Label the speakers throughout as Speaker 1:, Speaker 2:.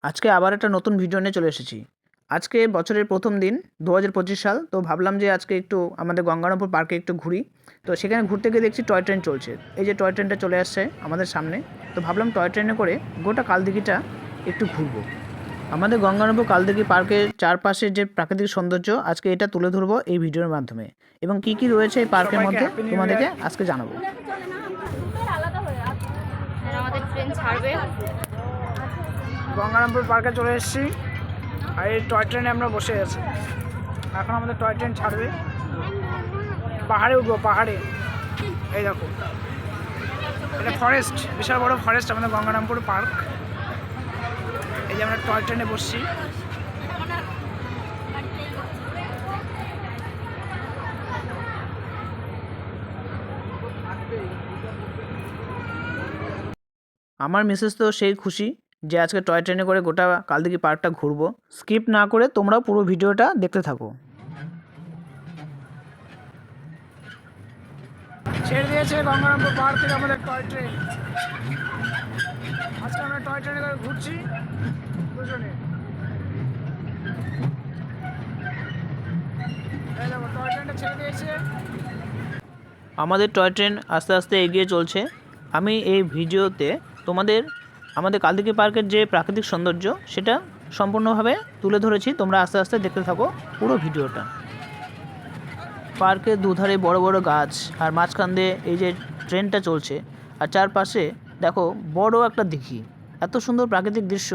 Speaker 1: আজকে আবার একটা নতুন ভিডিও নিয়ে চলে এসেছি। আজকে বছরের প্রথম দিন 2025 সাল। তো ভাবলাম যে আজকে একটু আমাদের গঙ্গারামপুর পার্কে একটু ঘুরি। তো সেখানে ঘুরতে গিয়ে দেখছি টয় ট্রেন চলছে। এই যে টয় ট্রেনটা চলে আসছে আমাদের সামনে। তো ভাবলাম টয় ট্রেনে করে গোটা কালদিঘিটা একটু ঘুরবো। আমাদের গঙ্গারামপুর কালদিঘি পার্কের চারপাশের যে প্রাকৃতিক সৌন্দর্য আজকে এটা তুলে ধরবো এই ভিডিওর মাধ্যমে, এবং কি কি রয়েছে এই পার্কের মধ্যে তোমাদেরকে আজকে জানাবো।
Speaker 2: আমাদের ট্রেন ছাড়বে।
Speaker 1: গঙ্গারামপুর পার্কে চলে এসেছি, আর এই টয় ট্রেনে আমরা বসে আছি। এখন আমাদের টয় ট্রেন ছাড়বে, পাহাড়ে উঠবো। পাহাড়ে এই দেখো, এটা ফরেস্ট, বিশাল বড় ফরেস্ট আমাদের গঙ্গারামপুর পার্ক। এই যে আমরা টয় ট্রেনে বসছি। আমার মিসেস তো সেই খুশি যে আজকে টয় ট্রেনে করে গোটা কালদিঘি পার্কটা ঘুরবো। স্কিপ না করে তোমরাও পুরো ভিডিওটা দেখতে থাকো। ছেড়ে দিয়েছে গঙ্গারামপুর পার্ক থেকে আমাদের টয় ট্রেন। আজকে আমরা টয় ট্রেনে করে ঘুরছি দুজনে। টয় ট্রেনটা ছেড়ে দিয়েছে। আমাদের টয় ট্রেন আস্তে আস্তে এগিয়ে চলছে। আমি এই ভিডিওতে তোমাদের আমাদের কালদিঘি পার্কের যে প্রাকৃতিক সৌন্দর্য সেটা সম্পূর্ণভাবে তুলে ধরেছি। তোমরা আস্তে আস্তে দেখতে থাকো পুরো ভিডিওটা। পার্কের দুধারে বড় বড় গাছ, আর মাঝখান দিয়ে এই যে ট্রেনটা চলছে, আর চারপাশে দেখো বড় একটা দিঘি। এত সুন্দর প্রাকৃতিক দৃশ্য,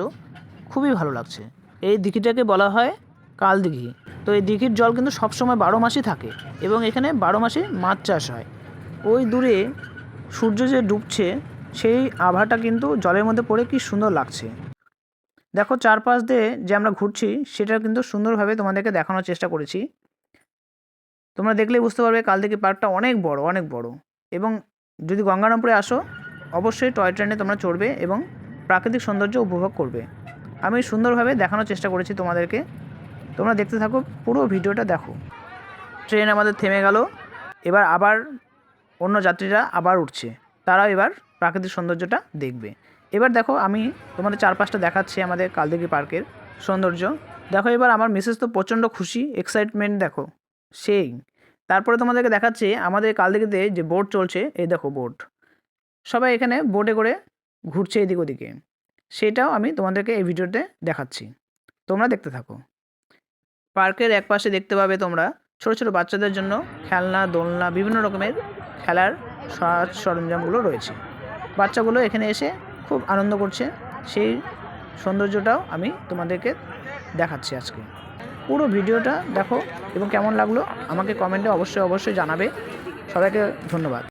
Speaker 1: খুবই ভালো লাগছে। এই দিঘিটাকে বলা হয় কালদিঘি। তো এই দিঘির জল কিন্তু সবসময় 12 মাসই থাকে, এবং এখানে 12 মাসই মাছ চাষ হয়। ওই দূরে সূর্য যে ডুবছে সেই আভাটা কিন্তু জলের মধ্যে পড়ে কি সুন্দর লাগছে। দেখো চারপাশ দিয়ে যে আমরা ঘুরছি সেটা কিন্তু সুন্দরভাবে তোমাদেরকে দেখানোর চেষ্টা করেছি। তোমরা দেখলেই বুঝতে পারবে কালদিঘি পার্কটা অনেক বড়, অনেক বড়। এবং যদি গঙ্গারামপুরে আসো অবশ্যই টয় ট্রেনে তোমরা চড়বে এবং প্রাকৃতিক সৌন্দর্য উপভোগ করবে। আমি সুন্দরভাবে দেখানোর চেষ্টা করেছি তোমাদেরকে। তোমরা দেখতে থাকো, পুরো ভিডিওটা দেখো। ট্রেন আমাদের থেমে গেল, এবার আবার অন্য যাত্রীরা আবার উঠছে, তারাও এবার প্রাকৃতিক সৌন্দর্যটা দেখবে। এবার দেখো আমি তোমাদের চারপাশটা দেখাচ্ছি আমাদের কালদিঘি পার্কের সৌন্দর্য। দেখো এবার আমার মিসেস তো প্রচণ্ড খুশি, এক্সাইটমেন্ট দেখো সেই। তারপরে তোমাদেরকে দেখাচ্ছি আমাদের কালদিঘিতে যে বোট চলছে। এই দেখো বোট, সবাই এখানে বোটে করে ঘুরছে এদিক ওদিকে। সেটাও আমি তোমাদেরকে এই ভিডিওতে দেখাচ্ছি, তোমরা দেখতে থাকো। পার্কের একপাশে দেখতে পাবে তোমরা ছোট ছোট বাচ্চাদের জন্য খেলনা, দোলনা, বিভিন্ন রকমের খেলার সাজ সরঞ্জামগুলো রয়েছে। বাচ্চাগুলো এখানে এসে খুব আনন্দ করছে, সেই সৌন্দর্যটাও আমি তোমাদেরকে দেখাচ্ছি আজকে। পুরো ভিডিওটা দেখো এবং কেমন লাগলো আমাকে কমেন্টে অবশ্যই জানাবে। সবাইকে ধন্যবাদ।